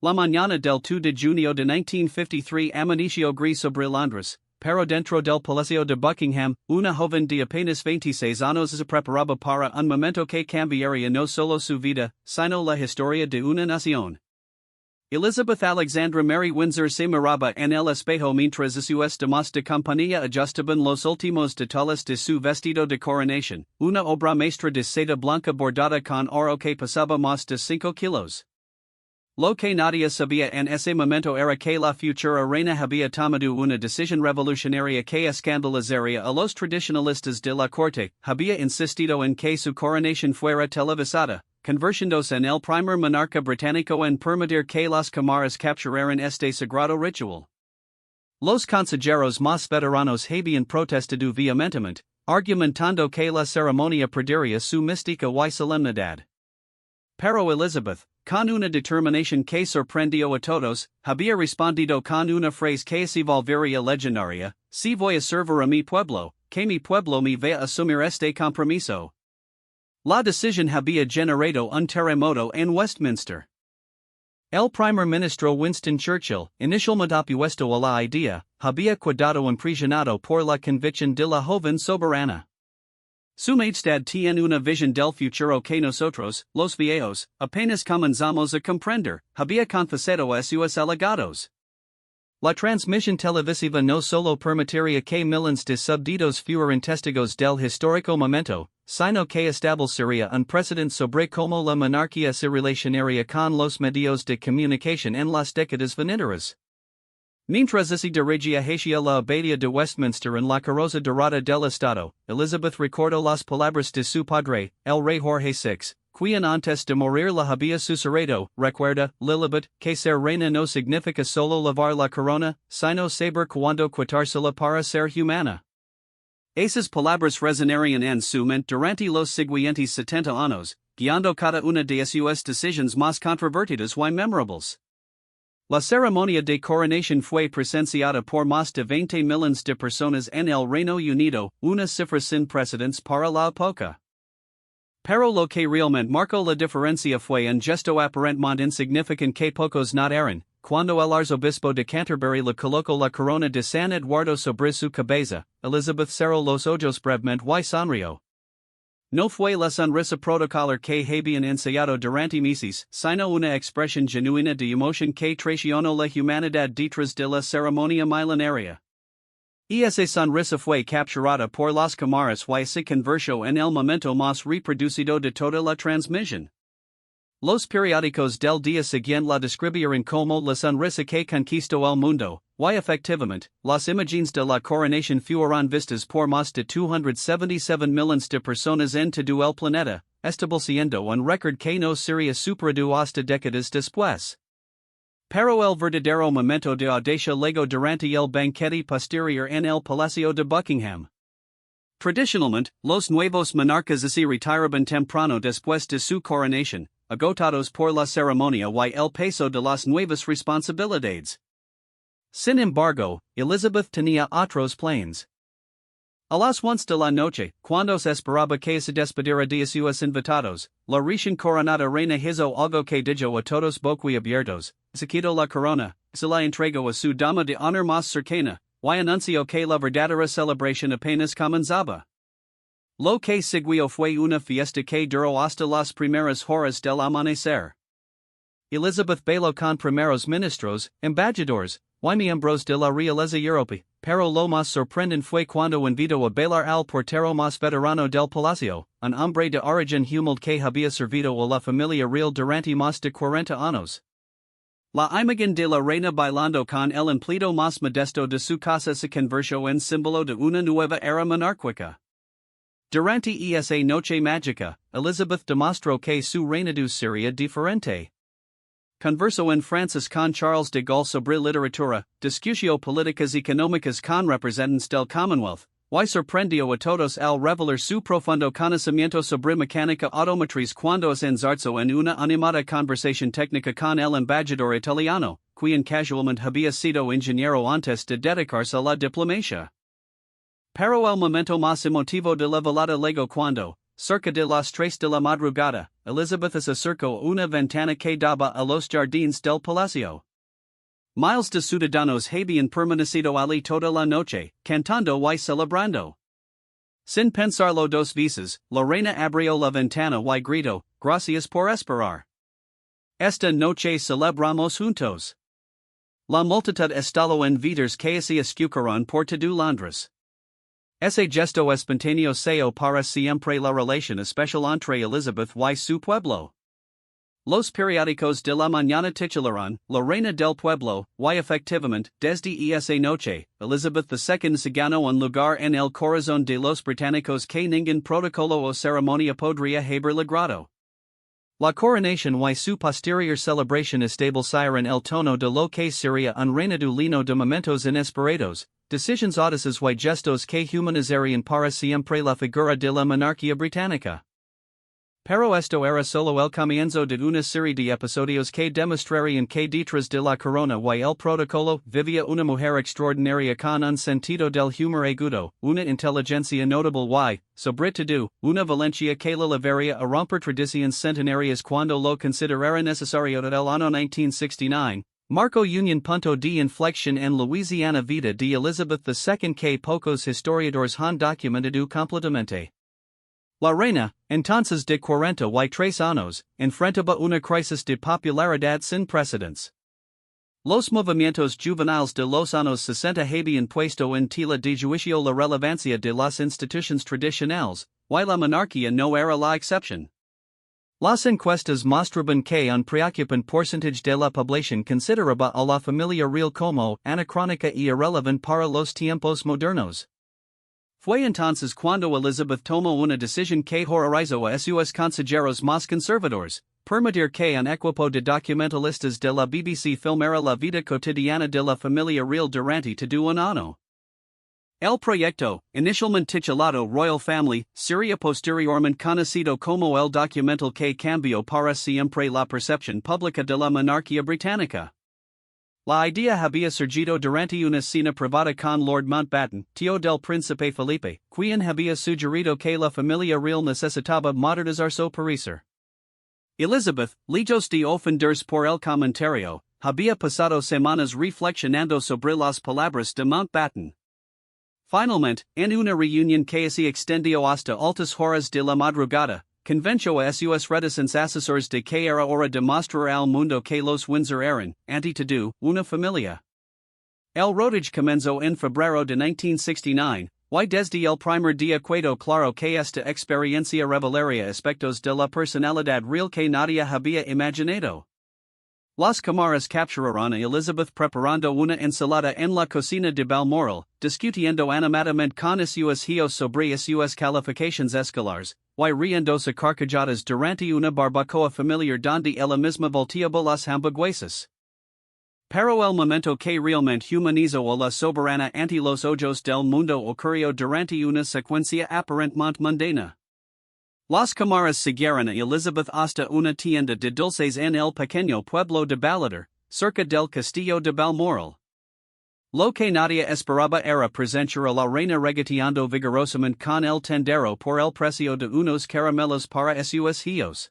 La mañana del 2 de junio de 1953 amaneció gris sobre Londres, pero dentro del Palacio de Buckingham, una joven de apenas 26 años se preparaba para un momento que cambiaría no solo su vida, sino la historia de una nación. Elizabeth Alexandra Mary Windsor se miraba en el espejo mientras sus damas de compañía ajustaban los últimos detalles de su vestido de coronación, una obra maestra de seda blanca bordada con oro que pesaba más de 5 kilos. Lo que nadie sabía en ese momento era que la futura reina había tomado una decisión revolucionaria que escandalizaría a los tradicionalistas de la corte, había insistido en que su coronación fuera televisada, convirtiéndose en el primer monarca británico en permitir que las cámaras capturaran este sagrado ritual. Los consejeros más veteranos habían protestado vehementemente, argumentando que la ceremonia perdería su mística y solemnidad. Pero Elizabeth, con una determinación que sorprendió a todos, había respondido con una frase que se volvería legendaria: si voy a servir a mi pueblo, que mi pueblo me va a asumir este compromiso. La decisión había generado un terremoto en Westminster. El primer ministro Winston Churchill, inicialmente opuesto a la idea, había quedado impresionado por la convicción de la joven soberana. Su Majestad tiene una visión del futuro que nosotros, los viejos, apenas comenzamos a comprender, había confesado a sus allegados. La transmisión televisiva no solo permitiría que miles de súbditos fueran testigos del histórico momento, sino que establecería un precedente sobre cómo la monarquía se relacionaría con los medios de comunicación en las décadas venideras. Mientras se dirigía hacia la abadía de Westminster en la carroza dorada del Estado, Elizabeth recordó las palabras de su padre, el rey Jorge VI, quien antes de morir la había susurrado: recuerda, Lilibet, que ser reina no significa solo llevar la corona, sino saber cuándo quitársela para ser humana. Esas palabras resonarían en su mente durante los siguientes 70 años, guiando cada una de sus decisiones más controvertidas y memorables. La ceremonia de coronación fue presenciada por más de 20 millones de personas en el Reino Unido, una cifra sin precedentes para la época. Pero lo que realmente marcó la diferencia fue un gesto aparentemente insignificante que pocos notaron, cuando el arzobispo de Canterbury le colocó la corona de San Eduardo sobre su cabeza. Elizabeth cerró los ojos brevemente y sonrió. No fue la sonrisa protocolar que habían ensayado durante meses, sino una expresión genuina de emoción que traicionó la humanidad detrás de la ceremonia milenaria. Y esa sonrisa fue capturada por las cámaras y se convirtió en el momento más reproducido de toda la transmisión. Los periódicos del día siguiente la describieron como la sonrisa que conquistó el mundo, y efectivamente, las imágenes de la coronación fueron vistas por más de 277 millones de personas en todo el planeta, estableciendo un récord que no sería superado hasta décadas después. Pero el verdadero momento de audacia llegó durante el banquete posterior en el Palacio de Buckingham. Tradicionalmente, los nuevos monarcas se retiraban temprano después de su coronación, agotados por la ceremonia y el peso de las nuevas responsabilidades. Sin embargo, Elizabeth tenía otros planes. A las 11 de la noche, cuando se esperaba que se despediera de sus invitados, la recién coronada reina hizo algo que dijo a todos boquiabiertos: se quitó la corona, se la entregó a su dama de honor más cercana, y anunció que la verdadera celebración apenas comenzaba. Lo que siguió fue una fiesta que duró hasta las primeras horas del amanecer. Elizabeth bailó con primeros ministros, embajadores, y miembros de la realeza europea, pero lo más sorprendente fue cuando invitó a bailar al portero más veterano del palacio, un hombre de origen humilde que había servido a la familia real durante más de 40 años. La imagen de la reina bailando con el empleado más modesto de su casa se convirtió en símbolo de una nueva era monárquica. Durante esa noche mágica, Elizabeth demostró que su reinado sería diferente. Conversó en francés con Charles de Gaulle sobre literatura, discutió políticas económicas con representantes del Commonwealth, y sorprendió a todos al revelar su profundo conocimiento sobre mecánica automotriz cuando se enzarzó en una animada conversación técnica con el embajador italiano, quien casualmente había sido ingeniero antes de dedicarse a la diplomacia. Pero el momento más emotivo de la velada llegó cuando, cerca de las 3 de la madrugada, Elizabeth se acercó una ventana que daba a los jardines del palacio. Miles de ciudadanos habían permanecido allí toda la noche, cantando y celebrando. Sin pensarlo dos veces, la reina abrió la ventana y gritó, gracias por esperar. Esta noche celebramos juntos. La multitud estalló en vidas que se escucharon por todo Londres. Ese gesto espontáneo selló para siempre la relación especial entre Elizabeth y su pueblo. Los periódicos de la mañana titularon, la reina del pueblo, y efectivamente, desde esa noche, Elizabeth II se ganó un lugar en el corazón de los británicos que ningún protocolo o ceremonia podría haber logrado. La coronación y su posterior celebración establecieron el tono de lo que sería un reinado lleno de momentos inesperados, decisiones audaces y gestos que humanizarían para siempre la figura de la monarquía británica. Pero esto era solo el comienzo de una serie de episodios que demostrarían que detrás de la corona y el protocolo vivía una mujer extraordinaria con un sentido del humor agudo, una inteligencia notable y, sobre todo, una valencia que la llevaría a romper tradiciones centenarias cuando lo considerara necesario. El año 1969 marcó un punto de inflexión en Louisiana vida de Elizabeth II que pocos historiadores han documentado completamente. La reina, entonces de 43 años, enfrentaba una crisis de popularidad sin precedentes. Los movimientos juveniles de los años 60 habían puesto en tela de juicio la relevancia de las instituciones tradicionales, y la monarquía no era la excepción. Las encuestas mostraban que un preocupante porcentaje de la población consideraba a la familia real como anacrónica y irrelevante para los tiempos modernos. Fue entonces cuando Elizabeth tomó una decisión que horrorizó a sus consejeros más conservadores, permitir que un equipo de documentalistas de la BBC filmara la vida cotidiana de la familia real durante todo un año. El proyecto, inicialmente titulado Royal Family, sería posteriormente conocido como el documental que cambió para siempre la percepción pública de la monarquía británica. La idea había surgido durante una cena privada con Lord Mountbatten, tío del príncipe Felipe, quien había sugerido que la familia real necesitaba modernizarse parecer. Elizabeth, lejos de ofenderse por el comentario, había pasado semanas reflexionando sobre las palabras de Mountbatten. Finalmente, en una reunión que se extendió hasta altas horas de la madrugada, convenció a sus reticentes asesores de que era hora de mostrar al mundo que los Windsor eran, ante todo, una familia. El rodaje comenzó en febrero de 1969, y desde el primer día quedó claro que esta experiencia revelaría aspectos de la personalidad real que nadie había imaginado. Las cámaras capturaron a Elizabeth preparando una ensalada en la cocina de Balmoral, discutiendo animadamente con sus hijos sobre sus calificaciones escolares, y riéndose carcajadas durante una barbacoa familiar donde ella misma volteaba las hamburguesas. Pero el momento que realmente humanizó a la soberana ante los ojos del mundo ocurrió durante una secuencia aparentemente mundana. Las cámaras siguieron a Elizabeth hasta una tienda de dulces en el pequeño pueblo de Ballater, cerca del castillo de Balmoral. Lo que nadie esperaba era presenciar a la reina regateando vigorosamente con el tendero por el precio de unos caramelos para sus hijos.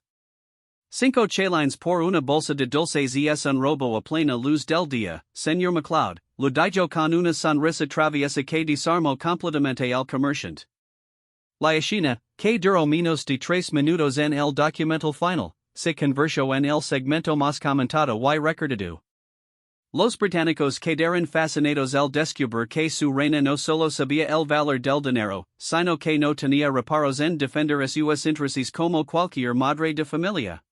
5 chelines por una bolsa de dulces y es un robo a plena luz del día, señor MacLeod, lo dijo con una sonrisa traviesa que desarmó completamente al comerciante. La escena, que duró menos de 3 minutos en el documental final, se convirtió en el segmento más comentado y recordado. Los británicos quedaron fascinados al descubrir que su reina no solo sabía el valor del dinero, sino que no tenía reparos en defender a sus intereses como cualquier madre de familia.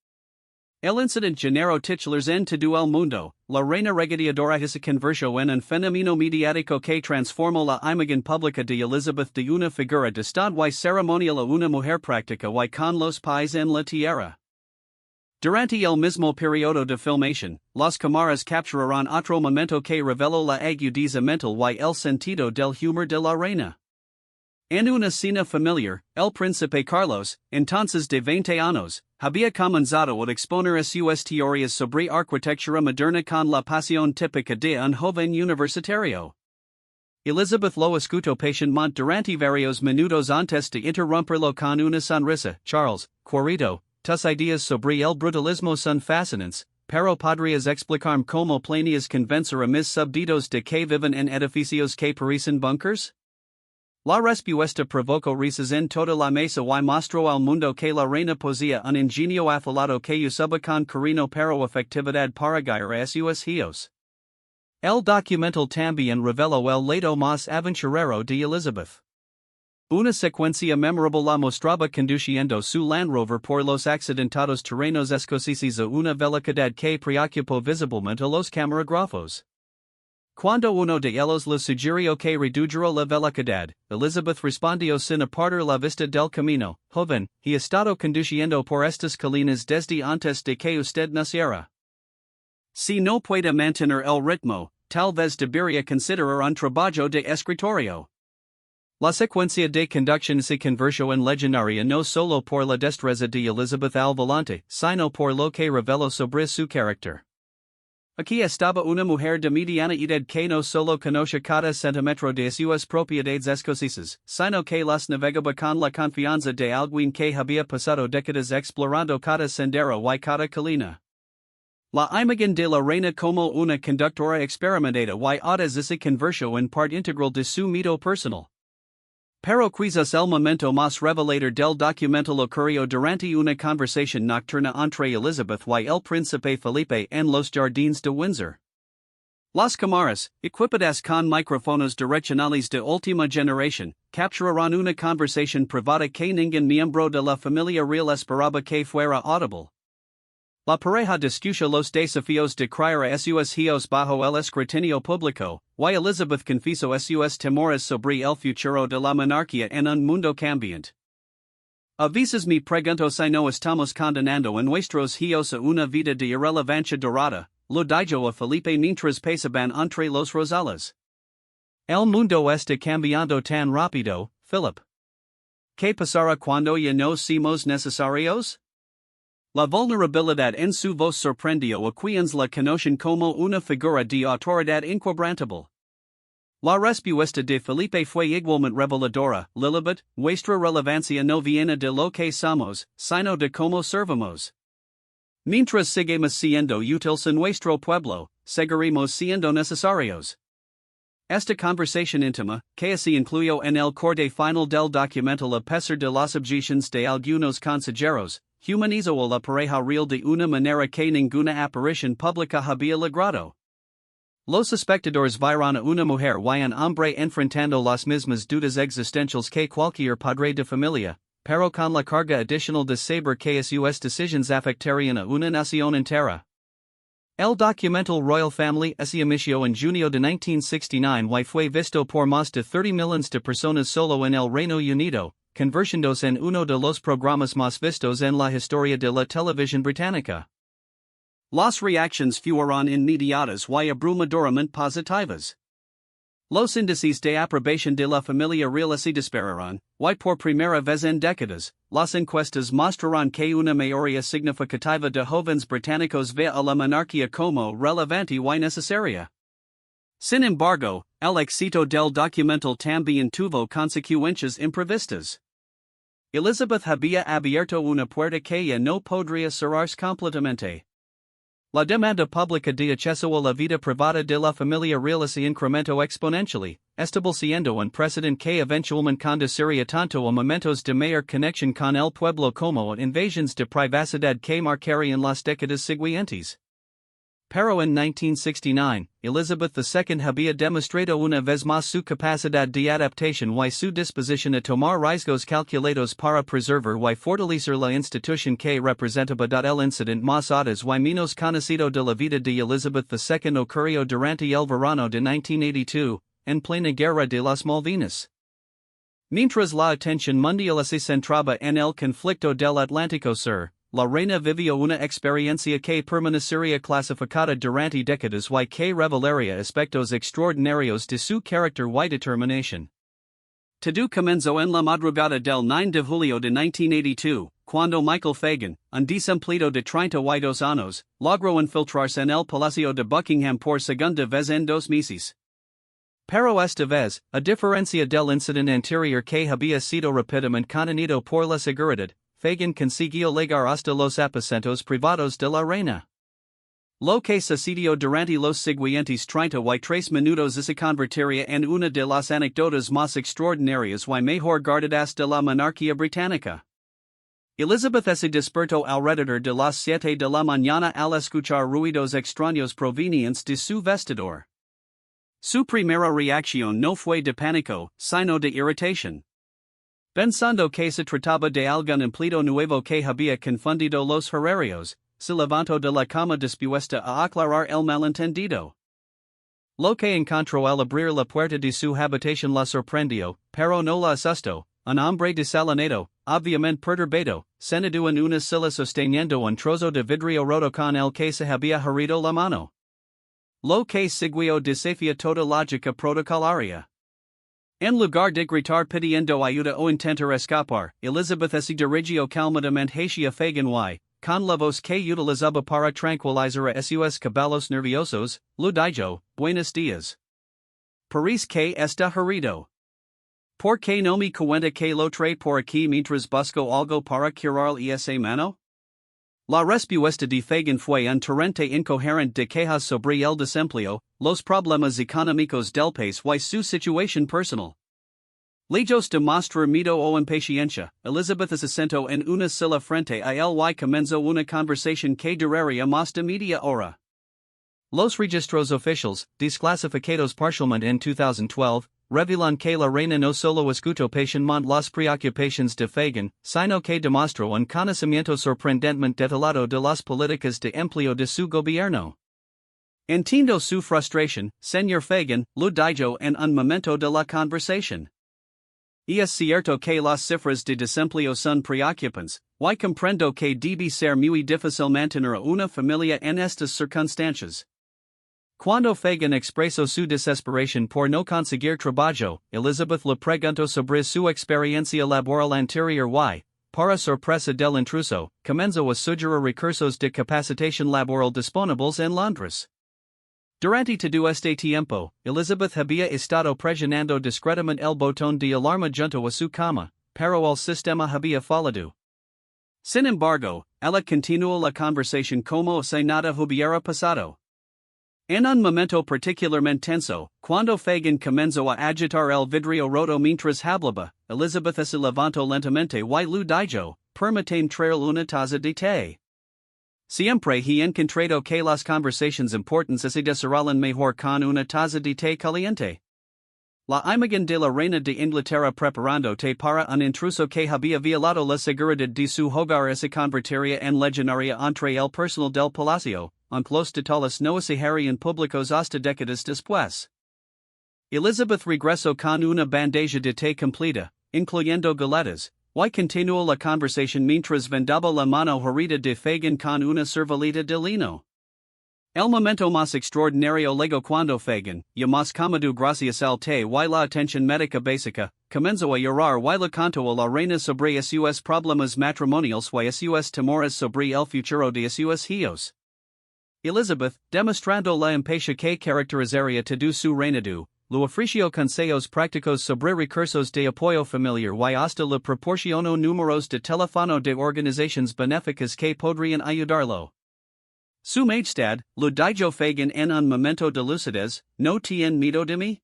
El incidente generó titulares en todo el mundo, la reina regateadora se convirtió en un fenómeno mediático que transformó la imagen pública de Elizabeth de una figura de estado y ceremonial a una mujer práctica y con los pies en la tierra. Durante el mismo periodo de filmación, las cámaras capturaron otro momento que reveló la agudeza mental y el sentido del humor de la reina. En una cena familiar, el príncipe Carlos, entonces de 20 años, había comenzado a exponer sus teorías sobre arquitectura moderna con la pasión típica de un joven universitario. Elizabeth lo escuto patientemente durante varios minutos antes de interrumperlo con una sonrisa. Charles, querido, tus ideas sobre el brutalismo son fascinantes, pero podrías explicarme cómo planeas convencer a mis súbditos de que viven en edificios que parecen bunkers? La respuesta provocó risas en toda la mesa y mostró al mundo que la reina poseía un ingenio afilado que usaba con cariño pero efectividad para guiar a sus hijos. El documental también reveló el lado más aventurero de Elizabeth. Una secuencia memorable la mostraba conduciendo su Land Rover por los accidentados terrenos escoceses a una velocidad que preocupó visiblemente a los camarógrafos. Cuando uno de ellos le sugirió que redujera la velocidad, Elizabeth respondió sin apartar la vista del camino: joven, he estado conduciendo por estas colinas desde antes de que usted naciera. Si no puede mantener el ritmo, tal vez debería considerar un trabajo de escritorio. La secuencia de conducción se convirtió en legendaria no solo por la destreza de Elizabeth al volante, sino por lo que reveló sobre su carácter. Aquí estaba una mujer de mediana edad que no solo conocía cada centímetro de sus propiedades escocesas, sino que las navegaba con la confianza de alguien que había pasado décadas explorando cada sendero y cada colina. La imagen de la reina como una conductora experimentada y audaz se convirtió en parte integral de su mito personal. Pero quizás el momento más revelador del documental ocurrió durante una conversación nocturna entre Elizabeth y el príncipe Felipe en los jardines de Windsor. Las cámaras, equipadas con micrófonos direccionales de última generación, capturaron una conversación privada que ningún miembro de la familia real esperaba que fuera audible. La pareja discutió los desafíos de criar a sus hijos bajo el escrutinio público, y Elizabeth confesó sus temores sobre el futuro de la monarquía en un mundo cambiante. A veces me pregunto si no estamos condenando a nuestros hijos a una vida de irrelevancia dorada, lo dijo a Felipe mientras pasaban entre los rosales. El mundo está cambiando tan rápido, Philip. ¿Qué pasará cuando ya no seamos necesarios? La vulnerabilidad en su voz sorprendió a quienes la conocen como una figura de autoridad inquebrantable. La respuesta de Felipe fue igualmente reveladora: Lilibet, nuestra relevancia no viene de lo que somos, sino de cómo servimos. Mientras sigamos siendo útiles en nuestro pueblo, seguiremos siendo necesarios. Esta conversación íntima, que se incluyó en el corte final del documental a pesar de las objeciones de algunos consejeros, humanizó a la pareja real de una manera que ninguna aparición pública había logrado. Los espectadores vieron a una mujer y un hombre enfrentando las mismas dudas existenciales que cualquier padre de familia, pero con la carga adicional de saber que sus decisiones afectarían a una nación entera. El documental Royal Family se emitió en junio de 1969 y fue visto por más de 30 millones de personas solo en el Reino Unido, convirtiéndose en uno de los programas más vistos en la historia de la televisión británica. Las reacciones fueron inmediatas y abrumadoramente positivas. Los índices de aprobación de la familia real se dispararon, y por primera vez en décadas, las encuestas mostraron que una mayoría significativa de jóvenes británicos ve a la monarquía como relevante y necesaria. Sin embargo, el éxito del documental también tuvo consecuencias imprevistas. Elizabeth había abierto una puerta que ya no podría cerrarse completamente. La demanda pública de acceso a la vida privada de la familia real se incrementó exponencialmente, estableciendo un precedente que eventualmente conduciría tanto a momentos de mayor conexión con el pueblo como a invasiones de privacidad que marcarían las décadas siguientes. Pero en 1969, Elizabeth II había demostrado una vez más su capacidad de adaptación y su disposición a tomar riesgos calculados para preservar y fortalecer la institución que representaba. El incidente más audaz y menos conocido de la vida de Elizabeth II ocurrió durante el verano de 1982, en plena guerra de las Malvinas. Mientras la atención mundial se centraba en el conflicto del Atlántico Sur, la reina vivió una experiencia que permanecería clasificada durante décadas y que revelaría aspectos extraordinarios de su carácter y determinación. Todo comenzó en la madrugada del 9 de julio de 1982, cuando Michael Fagan, un desempleado de 32 años, logró infiltrarse en el Palacio de Buckingham por segunda vez en 2 meses. Pero esta vez, a diferencia del incidente anterior que había sido rapidamente contenido por la seguridad, Fagin consiguió llegar hasta los aposentos privados de la reina. Lo que sucedió durante los siguientes 33 minutos se convertiría en una de las anécdotas más extraordinarias y mejor guardadas de la monarquía británica. Elizabeth se despertó alrededor de las 7 de la mañana al escuchar ruidos extraños provenientes de su vestidor. Su primera reacción no fue de pánico, sino de irritación. Pensando que se trataba de algún empleado nuevo que había confundido los horarios, se levantó de la cama dispuesta a aclarar el malentendido. Lo que encontró al abrir la puerta de su habitación la sorprendió, pero no la asustó. Un hombre desalentado, obviamente perturbado, sentado en una silla sosteniendo un trozo de vidrio roto con el que se había herido la mano. Lo que siguió desafía toda lógica protocolaria. En lugar de gritar pidiendo ayuda o intentar escapar, Elizabeth se dirigió calmadamente hacia Fagin y, con la voz que utilizaba para tranquilizar a sus caballos nerviosos, le dijo, buenos días. Parece que está herido. ¿Por qué no me cuenta que lo trae por aquí mientras busco algo para curar esa mano? La respuesta de Fagin fue un torrente incoherente de quejas sobre el desempleo, los problemas económicos del país y su situación personal. Lejos de mostrar miedo o impaciencia, Elizabeth se sentó en una silla frente a él y comenzó una conversación que duraría más de media hora. Los registros oficiales, desclasificados parcialmente en 2012, revelan que la reina no solo escuchó patientemente las preocupaciones de Fagin, sino que demostró un conocimiento sorprendentemente detallado de las políticas de empleo de su gobierno. Entiendo su frustración, señor Fagin, lo dijo en un momento de la conversación. Y es cierto que las cifras de desempleo son preocupantes, y comprendo que debe ser muy difícil mantener una familia en estas circunstancias. Cuando Fagin expresó su desesperación por no conseguir trabajo, Elizabeth le preguntó sobre su experiencia laboral anterior y, para sorpresa del intruso, comenzó a sugerir recursos de capacitación laboral disponibles en Londres. Durante todo este tiempo, Elizabeth había estado presionando discretamente el botón de alarma junto a su cama, pero el sistema había fallado. Sin embargo, ella continuó la conversación como si nada hubiera pasado. En un momento particularmente tenso, cuando Fagin comenzó a agitar el vidrio roto mientras hablaba, Elizabeth se levantó lentamente y le dijo, permítame traer una taza de té. Siempre he encontrado que las conversaciones importantes se desarrollan mejor con una taza de té caliente. La imagen de la reina de Inglaterra preparando té para un intruso que había violado la seguridad de su hogar se convertiría en legendaria entre el personal del palacio. Los detalles no se harían públicos hasta décadas después. Elizabeth regresó con una bandeja de té completa, incluyendo galletas, y continuó la conversación mientras vendaba la mano herida de Fagin con una servileta de lino. El momento más extraordinario llegó cuando Fagin, ya más cómodo gracias al té y la atención médica básica, comenzó a llorar y le contó a la reina sobre sus problemas matrimoniales y sus temores sobre el futuro de sus hijos. Elizabeth, demostrando la impaciencia que caracterizaría todo su reinado, le ofreció consejos prácticos sobre recursos de apoyo familiar y hasta le proporcionó números de teléfono de organizaciones benéficas que podrían ayudarlo. Su Majestad, le dijo Fagin en un momento de lucidez, ¿no tiene miedo de mí?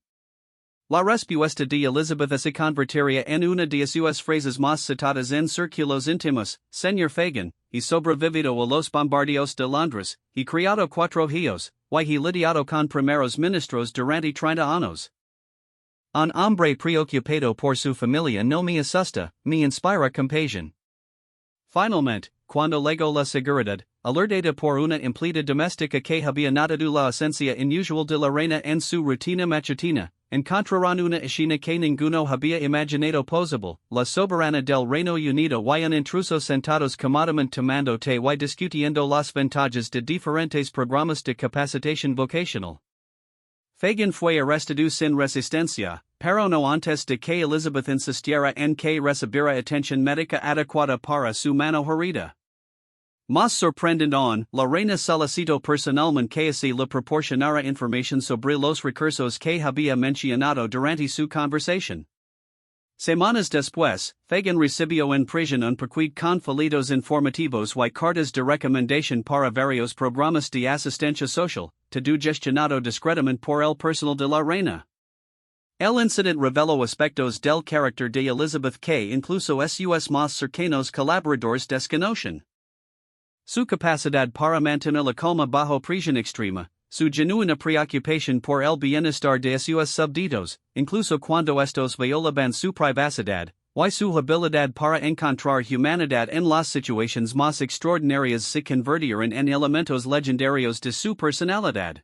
La respuesta de Elizabeth se convertiría en una de sus frases más citadas en círculos íntimos, señor Fagin, he sobrevivido a los bombardeos de Londres, he criado 4 hijos, y he lidiado con primeros ministros durante 30 años. Un hombre preocupado por su familia no me asusta, me inspira compasión. Finalmente, cuando llegó la seguridad, alertada por una empleada doméstica que había notado la ausencia inusual de la reina en su rutina matutina, encontraron una escena que ninguno había imaginado posible, la soberana del Reino Unido y un intruso sentados cómodamente tomando té y discutiendo las ventajas de diferentes programas de capacitación vocacional. Fagin fue arrestado sin resistencia, pero no antes de que Elizabeth insistiera en que recibiera atención médica adecuada para su mano herida. Más sorprendent la reina solicitó personalmente que se le proporcionara información sobre los recursos que había mencionado durante su conversación. Semanas después, Fagin recibió en prisión un paquete con folletos informativos y cartas de recomendación para varios programas de asistencia social, todo gestionado discretamente por el personal de la reina. El incidente reveló aspectos del carácter de Elizabeth que incluso sus más cercanos colaboradores desconocen. Su capacidad para mantener la calma bajo presión extrema, su genuina preocupación por el bienestar de sus súbditos, incluso cuando estos violaban su privacidad, y su habilidad para encontrar humanidad en las situaciones más extraordinarias se convirtieron en elementos legendarios de su personalidad.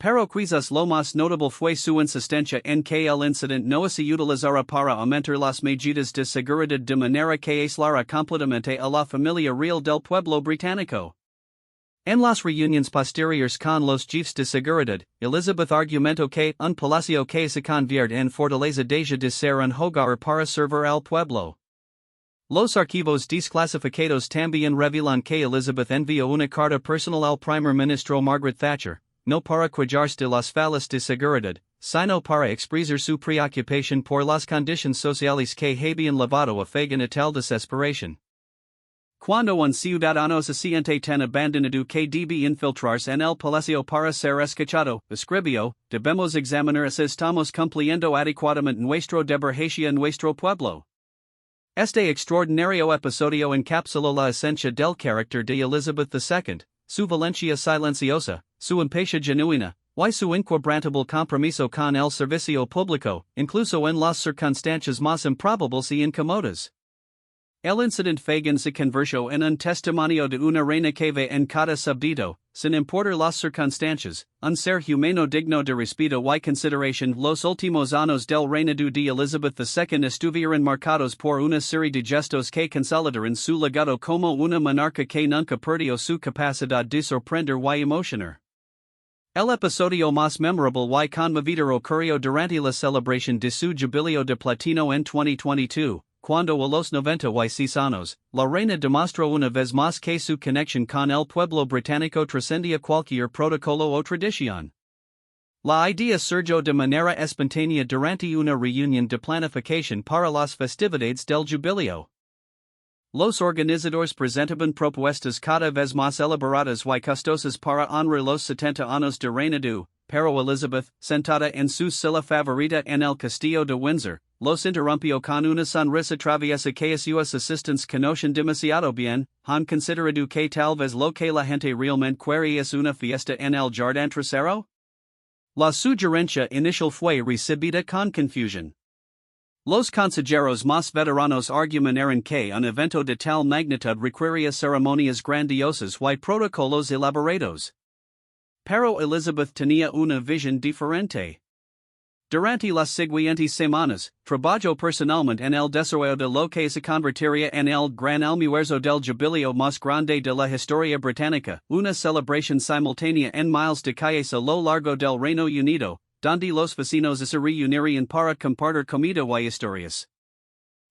Pero quizás lo más notable fue su insistencia en que el incidente no se utilizara para aumentar las medidas de seguridad de manera que aislara completamente a la familia real del pueblo británico. En las reuniones posteriores con los jefes de seguridad, Elizabeth argumentó que un palacio que se convierte en fortaleza deja de ser un hogar para servir al pueblo. Los archivos desclasificados también revelan que Elizabeth envió una carta personal al primer ministro Margaret Thatcher, no para quejarse de las fallas de seguridad, sino para expresar su preocupación por las condiciones sociales que habían llevado a Fagin a tal desesperación. Cuando un ciudadano se siente tan abandonado que debe infiltrarse en el palacio para ser escuchado, escribió, debemos examinar si estamos cumpliendo adecuadamente nuestro deber hacia nuestro pueblo. Este extraordinario episodio encapsuló la esencia del carácter de Elizabeth II, su valencia silenciosa, su impaciencia genuina, y su inquebrantable compromiso con el servicio público, incluso en las circunstancias más improbables y incómodas. El incidente Fagin se convirtió en un testimonio de una reina que ve en cada súbdito, sin importar las circunstancias, un ser humano digno de respeto y consideración. Los últimos años del reinado de Elizabeth II estuvieron marcados por una serie de gestos que consolidaron su legado como una monarca que nunca perdió su capacidad de sorprender y emocionar. El episodio más memorable y conmovedor ocurrió durante la celebración de su jubileo de platino en 2022. Cuando a los 96 años, la reina demostró una vez más que su conexión con el pueblo británico trascendía cualquier protocolo o tradición. La idea surgió de manera espontánea durante una reunión de planificación para las festividades del jubileo. Los organizadores presentaban propuestas cada vez más elaboradas y costosas para honrar los 70 años de reinado, pero Elizabeth, sentada en su silla favorita en el castillo de Windsor, los interrumpió con una sonrisa traviesa que sus asistentes conocen demasiado bien, han considerado que tal vez lo que la gente realmente quiere es una fiesta en el jardín trasero. La sugerencia inicial fue recibida con confusión. Los consejeros más veteranos argumentaron que un evento de tal magnitud requería ceremonias grandiosas y protocolos elaborados. Pero Elizabeth tenía una visión diferente. Durante las siguientes semanas, trabajó personalmente en el desarrollo de lo que se convertiría en el gran almuerzo del jubileo más grande de la historia británica, una celebración simultánea en miles de calles a lo largo del Reino Unido, donde los vecinos se reunirían para compartir comida y historias.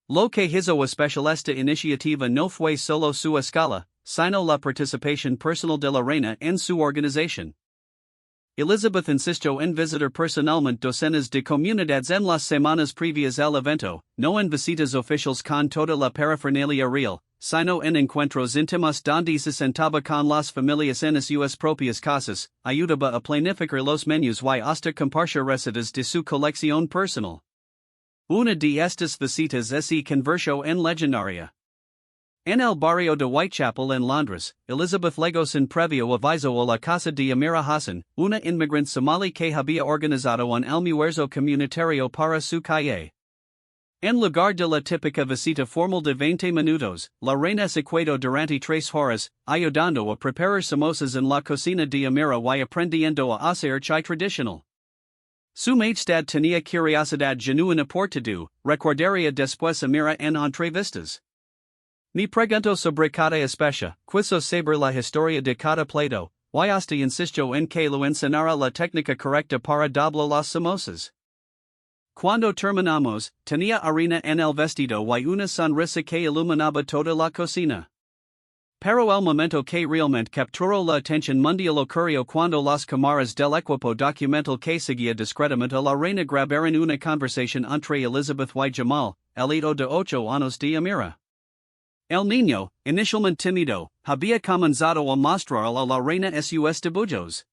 Lo que hizo especial esta iniciativa no fue solo su escala, sino la participación personal de la reina en su organización. Elizabeth insistió en visitar personalmente docenas de comunidades en las semanas previas al evento, no en visitas oficiales con toda la parafernalia real, sino en encuentros íntimos donde se sentaba con las familias en sus propias casas, ayudaba a planificar los menús y hasta compartir recetas de su colección personal. Una de estas visitas se convirtió en legendaria. En el barrio de Whitechapel en Londres, Elizabeth llegó sin previo aviso a la casa de Amira Hassan, una inmigrante somali que había organizado un almuerzo comunitario para su calle. En lugar de la típica visita formal de 20 minutos, la reina se quedó durante 3 horas, ayudando a preparar samosas en la cocina de Amira y aprendiendo a hacer chai tradicional. Su Majestad tenía curiosidad genuina por todo, recordaría después Amira en entrevistas. Me preguntó sobre cada especie, quiso saber la historia de cada plato, y hasta insistió en que lo enseñara la técnica correcta para doblar las samosas. Cuando terminamos, tenía harina en el vestido y una sonrisa que iluminaba toda la cocina. Pero el momento que realmente capturó la atención mundial ocurrió cuando las cámaras del equipo documental que seguía discretamente a la reina grabaron una conversación entre Elizabeth y Jamal, el hijo de 8 años de Amira. El niño, inicialmente tímido, había comenzado a mostrar a la reina sus dibujos.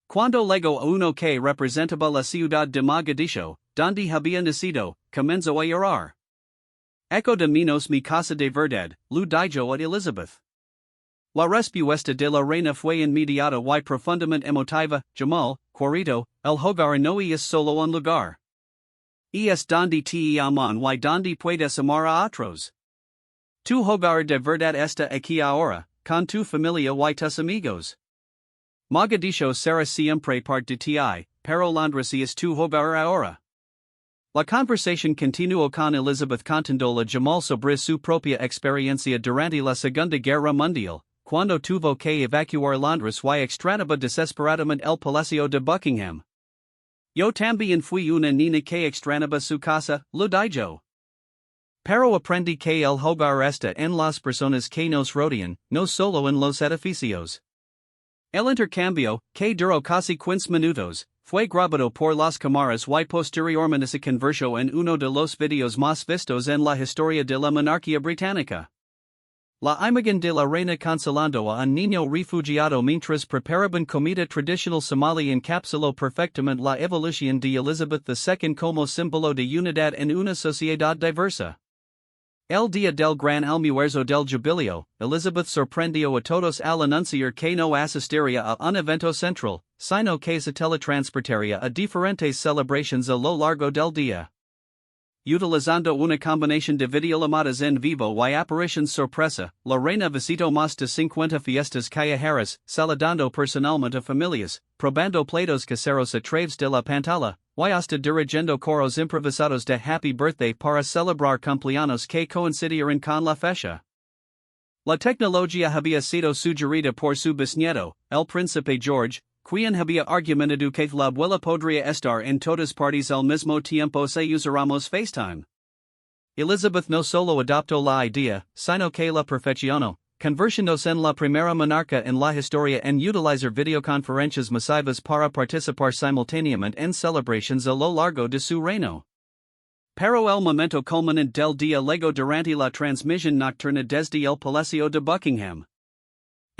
Cuando llegó a uno que representaba la ciudad de Mogadiscio, donde había nacido, comenzó a llorar. Eco de menos mi casa de verdad, lo dijo a Elizabeth. La respuesta de la reina fue inmediata y profundamente emotiva. Jamal, querido, el hogar no es solo un lugar. Es donde te aman y donde puedes amar a otros. Tu hogar de verdad está aquí ahora, con tu familia y tus amigos. Mogadiscio será siempre parte de ti, pero Londres es tu hogar ahora. La conversación continuó con Elizabeth contando a Jamal sobre su propia experiencia durante la Segunda Guerra Mundial, cuando tuvo que evacuar Londres y extrañaba desesperadamente el Palacio de Buckingham. Yo también fui una niña que extrañaba su casa, lo dijo. Pero aprendí que el hogar está en las personas que nos rodean, no solo en los edificios. El intercambio, que duró casi 15 minutos, fue grabado por las cámaras y posteriormente se convirtió en uno de los videos más vistos en la historia de la monarquía británica. La imagen de la reina consolando a un niño refugiado mientras preparaban comida tradicional somali encapsuló perfectamente la evolución de Elizabeth II como símbolo de unidad en una sociedad diversa. El día del gran almuerzo del jubileo, Elizabeth sorprendió a todos al anunciar que no asistiría a un evento central, sino que se teletransportaría a diferentes celebraciones a lo largo del día. Utilizando una combinación de videollamadas en vivo y apariciones sorpresa, la reina visitó más de 50 fiestas callejeras, saludando personalmente a familias, probando platos caseros a través de la pantalla, y hasta dirigiendo coros improvisados de Happy Birthday para celebrar cumpleaños que coincidieron con la fecha. La tecnología había sido sugerida por su bisnieto, el príncipe George, quien había argumentado que la abuela podría estar en todas partes al mismo tiempo si usáramos FaceTime. Elizabeth no solo adoptó la idea, sino que la perfeccionó, convirtiéndose en la primera monarca en la historia en utilizar videoconferencias masivas para participar simultáneamente en celebraciones a lo largo de su reino. Pero el momento culminante del día llegó durante la transmisión nocturna desde el Palacio de Buckingham.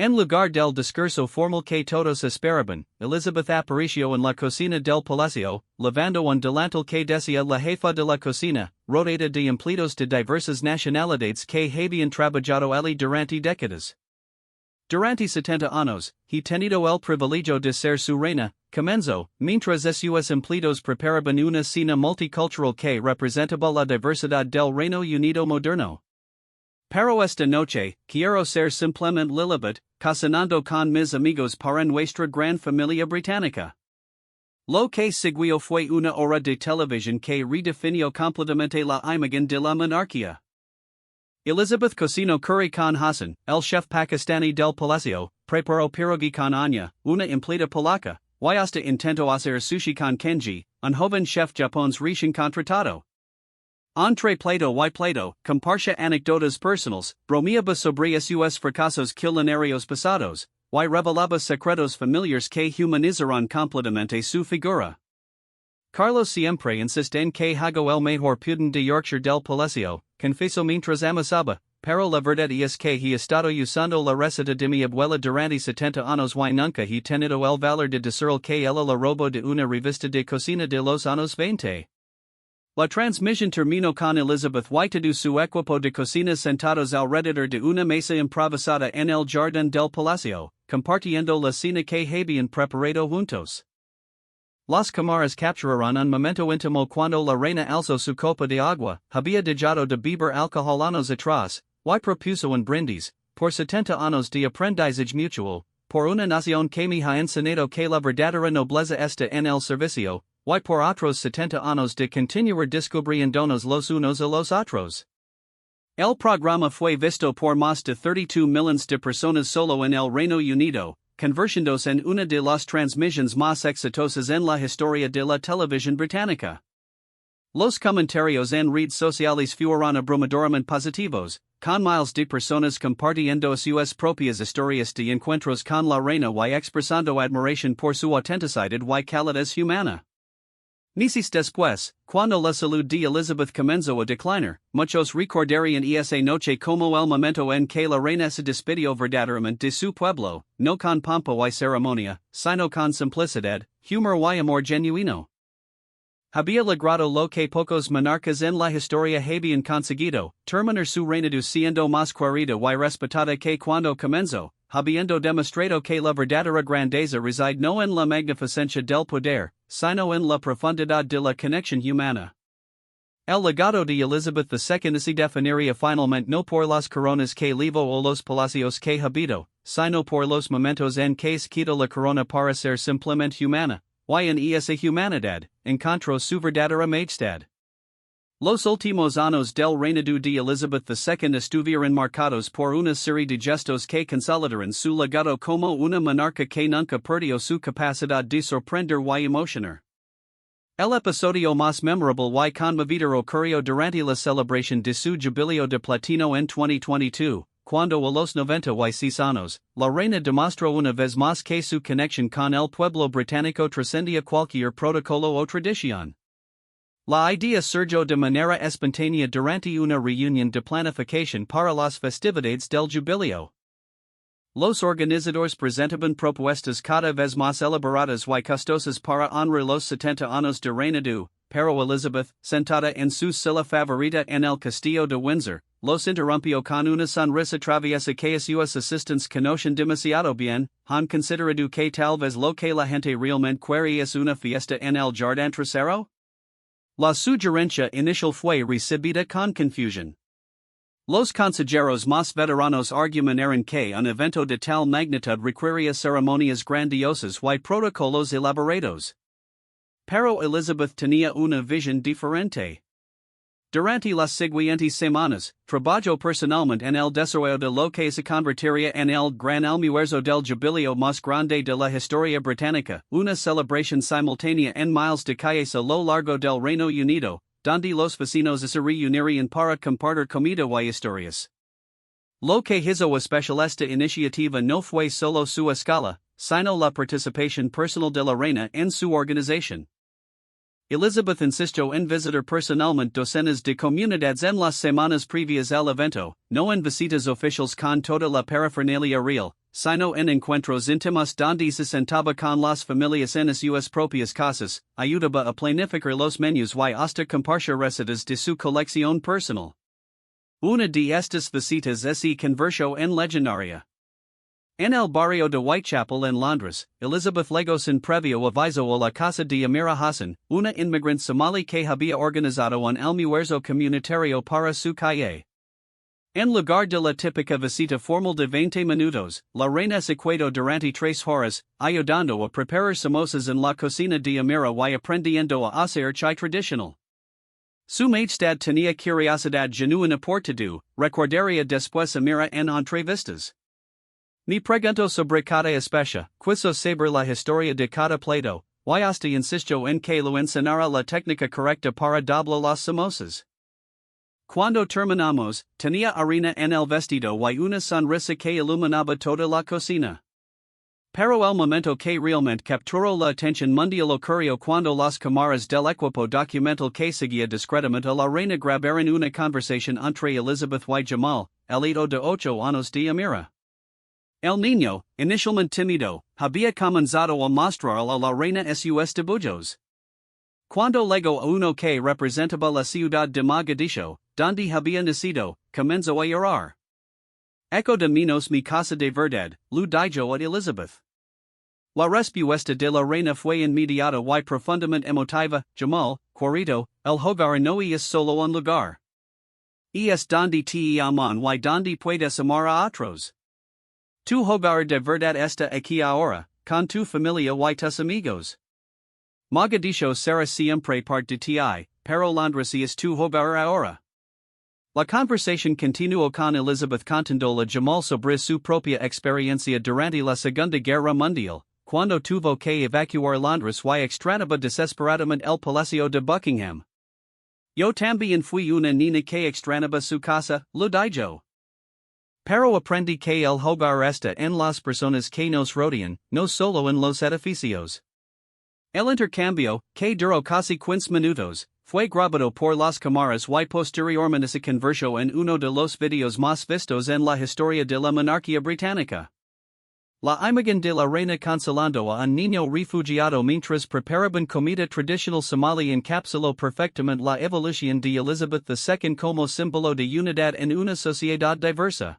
En lugar del discurso formal que todos esperaban, Elizabeth apareció en la cocina del palacio, lavando un delantal que decía la jefa de la cocina, rodeada de empleados de diversas nacionalidades que habían trabajado allí durante décadas. Durante 70 años, he tenido el privilegio de ser su reina, comenzó, mientras sus empleados preparaban una cena multicultural que representaba la diversidad del Reino Unido moderno. Pero esta noche, quiero ser simplemente Lilibet, cocinando con mis amigos para nuestra gran familia británica. Lo que siguió fue una hora de televisión que redefinió completamente la imagen de la monarquía. Elizabeth cocinó curry con Hassan, el chef pakistani del palacio, preparó pierogi con Anya, una empleada polaca, y hasta intentó hacer sushi con Kenji, un joven chef japonés recién contratado. Entre plato y plato, compartía anécdotas personales, bromeaba sobre sus fracasos culinarios pasados, y revelaba secretos familiares que humanizaron completamente su figura. Carlos siempre insiste en que hago el mejor pudding de Yorkshire del Palacio, confesó mientras amasaba, pero la verdad es que he estado usando la receta de mi abuela durante 70 años y nunca he tenido el valor de decirle que ella la robó de una revista de cocina de los años 20. La transmisión terminó con Elizabeth y todo su equipo de cocina sentados alrededor de una mesa improvisada en el jardín del palacio, compartiendo la cena que habían preparado juntos. Las cámaras capturaron un momento íntimo cuando la reina alzó su copa de agua, había dejado de beber alcohol años atrás, y propuso un brindis, por 70 años de aprendizaje mutuo, por una nación que me ha enseñado que la verdadera nobleza está en el servicio, y por otros 70 años de continuar descubriéndonos los unos a los otros. El programa fue visto por más de 32 millones de personas solo en el Reino Unido, convirtiéndose en una de las transmisiones más exitosas en la historia de la televisión británica. Los comentarios en redes sociales fueron abrumadoramente positivos, con miles de personas compartiendo sus propias historias de encuentros con la reina y expresando admiración por su autenticidad y calidez humana. Meses después, cuando la salud de Elizabeth comenzó a declinar, muchos recordarían esa noche como el momento en que la reina se despidió verdaderamente de su pueblo, no con pompa y ceremonia, sino con simplicidad, humor y amor genuino. Había logrado lo que pocos monarcas en la historia habían conseguido, terminar su reinado siendo más querida y respetada que cuando comenzó, habiendo demostrado que la verdadera grandeza reside no en la magnificencia del poder, sino en la profundidad de la conexión humana. El legado de Elizabeth II se definiría finalmente no por las coronas que llevó o los palacios que habitó, sino por los momentos en que se quitó la corona para ser simplemente humana, y en esa humanidad, encontró su verdadera majestad. Los últimos años del reinado de Elizabeth II estuvieron marcados por una serie de gestos que consolidaron su legado como una monarca que nunca perdió su capacidad de sorprender y emocionar. El episodio más memorable y conmovedor ocurrió durante la celebración de su jubileo de platino en 2022, cuando a los 96 años, la reina demostró una vez más que su conexión con el pueblo británico trascendía cualquier protocolo o tradición. La idea surgió de manera espontánea durante una reunión de planificación para las festividades del jubileo. Los organizadores presentaban propuestas cada vez más elaboradas y costosas para honrar los 70 años de reinado, pero Elizabeth, sentada en su silla favorita en el castillo de Windsor, los interrumpió con una sonrisa traviesa que sus asistentes conocen demasiado bien, han considerado que tal vez lo que la gente realmente quiere es una fiesta en el jardín trasero? La sugerencia inicial fue recibida con confusión. Los consejeros más veteranos argumentaron que un evento de tal magnitud requeriría ceremonias grandiosas y protocolos elaborados. Pero Elizabeth tenía una visión diferente. Durante las siguientes semanas, trabajó personalmente en el desarrollo de lo que se convertiría en el gran almuerzo del jubileo más grande de la historia británica, una celebración simultánea en miles de calles a lo largo del Reino Unido, donde los vecinos se reunirían para compartir comida y historias. Lo que hizo especial esta iniciativa no fue solo su escala, sino la participación personal de la reina en su organización. Elizabeth insistió en visitar personalmente docenas de comunidades en las semanas previas al evento, no en visitas oficiales con toda la parafernalia real, sino en encuentros íntimos donde se sentaba con las familias en sus propias casas, ayudaba a planificar los menús y hasta compartir recetas de su colección personal. Una de estas visitas se convirtió en legendaria. En el barrio de Whitechapel en Londres, Elizabeth llegó sin previo aviso a la casa de Amira Hassan, una inmigrante somali que había organizado un almuerzo comunitario para su calle. En lugar de la típica visita formal de 20 minutos, la reina se quedó durante 3 horas, ayudando a preparar samosas en la cocina de Amira y aprendiendo a hacer chai tradicional. Su majestad tenía curiosidad genuina por todo, recordaría después Amira en entrevistas. Me preguntó sobre cada especie, quiso saber la historia de cada plato, y hasta insistió en que lo enseñara la técnica correcta para doblar las samosas. Cuando terminamos, tenía harina en el vestido y una sonrisa que iluminaba toda la cocina. Pero el momento que realmente capturó la atención mundial ocurrió cuando las cámaras del equipo documental que seguía discretamente a la reina grabaron una conversación entre Elizabeth y Jamal, el hijo de 8 años de Amira. El niño, inicialmente tímido, había comenzado a mostrar a la reina sus dibujos. Cuando llegó a uno que representaba la ciudad de Mogadiscio, donde había nacido, comenzó a llorar. Eco de menos mi casa de verdad, lo dijo a Elizabeth. La respuesta de la reina fue inmediata y profundamente emotiva. Jamal, querido, el hogar no es solo un lugar. Es donde te aman y donde puedes amar a otros. Tu hogar de verdad está aquí ahora, con tu familia y tus amigos. Mogadiscio será siempre parte de ti, pero Londres es tu hogar ahora. La conversación continuó con Elizabeth contándola Jamal sobre su propia experiencia durante la Segunda Guerra Mundial, cuando tuvo que evacuar Londres y extrañaba desesperadamente el Palacio de Buckingham. Yo también fui una niña que extrañaba su casa, lo dijo. Pero aprendí que el hogar está en las personas que nos rodean, no solo en los edificios. El intercambio, que duró casi 15 minutos, fue grabado por las cámaras y posteriormente se convirtió en uno de los videos más vistos en la historia de la monarquía británica. La imagen de la reina consolando a un niño refugiado mientras preparaban comida tradicional somali encapsuló perfectamente la evolución de Elizabeth II como símbolo de unidad en una sociedad diversa.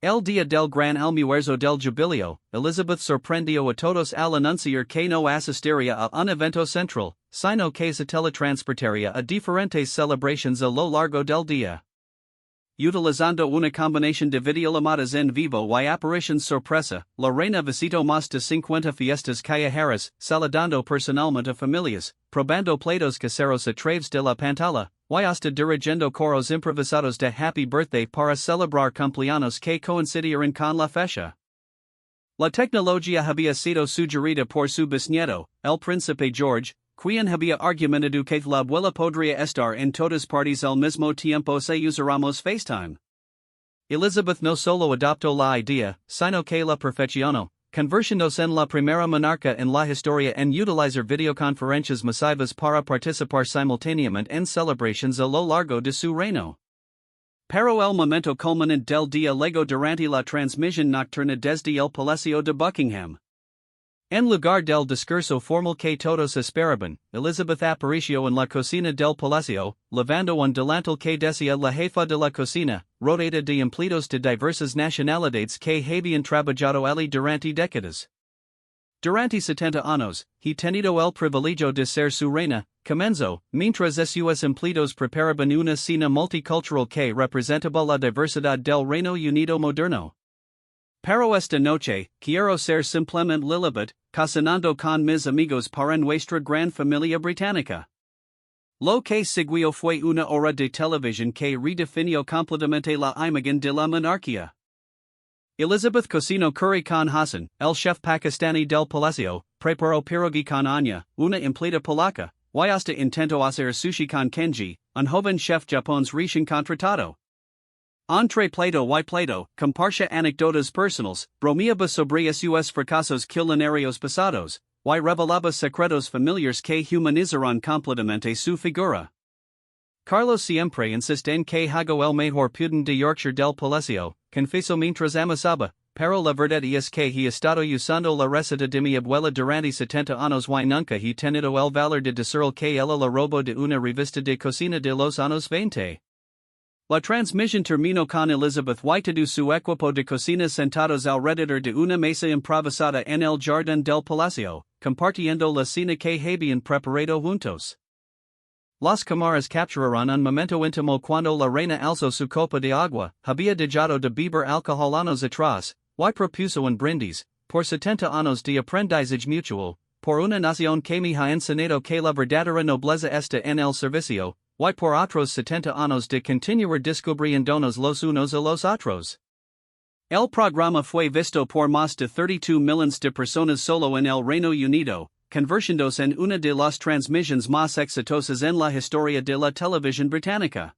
El día del gran almuerzo del jubileo, Elizabeth sorprendió a todos al anunciar que no asistiría a un evento central, sino que se teletransportaría a diferentes celebraciones a lo largo del día. Utilizando una combinación de videollamadas en vivo y apariciones sorpresa, la reina visitó más de 50 fiestas callejeras, saludando personalmente a familias, probando platos caseros a través de la pantalla, y hasta dirigiendo coros improvisados de Happy Birthday para celebrar cumpleaños que coincidieron con la fecha. La tecnología había sido sugerida por su bisnieto, el príncipe George, quien había argumentado que la abuela podría estar en todas partes al mismo tiempo si usáramos FaceTime. Elizabeth no solo adoptó la idea, sino que la perfeccionó, convirtiéndose en la primera monarca en la historia en utilizar videoconferencias masivas para participar simultáneamente en celebraciones a lo largo de su reino. Pero el momento culminante del día llegó durante la transmisión nocturna desde el Palacio de Buckingham. En lugar del discurso formal que todos esperaban, Elizabeth apareció en la cocina del palacio, lavando un delantal que decía la jefa de la cocina, rodeada de empleados de diversas nacionalidades que habían trabajado allí durante décadas. Durante 70 años, he tenido el privilegio de ser su reina, comenzó, mientras sus empleados preparaban una cena multicultural que representaba la diversidad del Reino Unido moderno. Pero esta noche, quiero ser simplemente Lilibet, cocinando con mis amigos para nuestra gran familia británica. Lo que siguió fue una hora de televisión que redefinió completamente la imagen de la monarquía. Elizabeth cocinó curry con Hassan, el chef pakistani del palacio, preparó pierogi con Anya, una empleada polaca, y hasta intentó hacer sushi con Kenji, un joven chef japonés recién contratado. Entre plato y plato, compartía anécdotas personales, bromeaba sobre sus fracasos culinarios pasados, y revelaba secretos familiares que humanizaron completamente su figura. Carlos siempre insiste en que hago el mejor pudding de Yorkshire del Palacio, confesó mientras amasaba, pero la verdad es que he estado usando la receta de mi abuela durante 70 años y nunca he tenido el valor de decirle que ella la robó de una revista de cocina de los años 20. La transmisión terminó con Elizabeth y todo su equipo de cocina sentados alrededor de una mesa improvisada en el jardín del palacio, compartiendo la cena que habían preparado juntos. Las cámaras capturaron un momento íntimo cuando la reina alzó su copa de agua, había dejado de beber alcohol años atrás, y propuso un brindis, por 70 años de aprendizaje mutuo, por una nación que me ha enseñado que la verdadera nobleza está en el servicio, y por otros 70 años de continuar descubriéndonos los unos a los otros. El programa fue visto por más de 32 millones de personas solo en el Reino Unido, convirtiéndose en una de las transmisiones más exitosas en la historia de la televisión británica.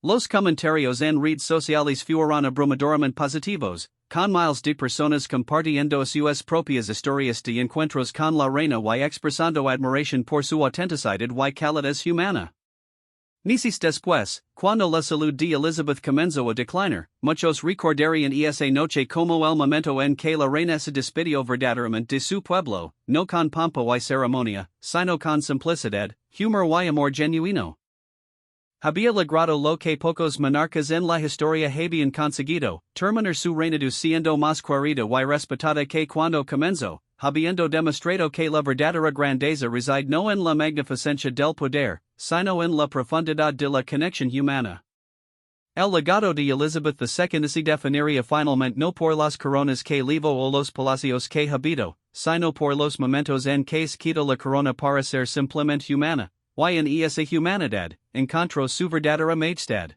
Los comentarios en redes sociales fueron abrumadoramente positivos, con miles de personas compartiendo sus propias historias de encuentros con la reina y expresando admiración por su autenticidad y calidez humana. Meses después, cuando la salud de Elizabeth comenzó a declinar, muchos recordarían esa noche como el momento en que la reina se despidió verdaderamente de su pueblo, no con pompa y ceremonia, sino con simplicidad, humor y amor genuino. Había logrado lo que pocos monarcas en la historia habían conseguido, terminar su reinado siendo más querida y respetada que cuando comenzó, habiendo demostrado que la verdadera grandeza reside no en la magnificencia del poder, sino en la profundidad de la conexión humana. El legado de Elizabeth II se definiría finalmente no por las coronas que llevó o los palacios que habitó, sino por los momentos en que se quitó la corona para ser simplemente humana, y en esa humanidad, encontró su verdadera majestad.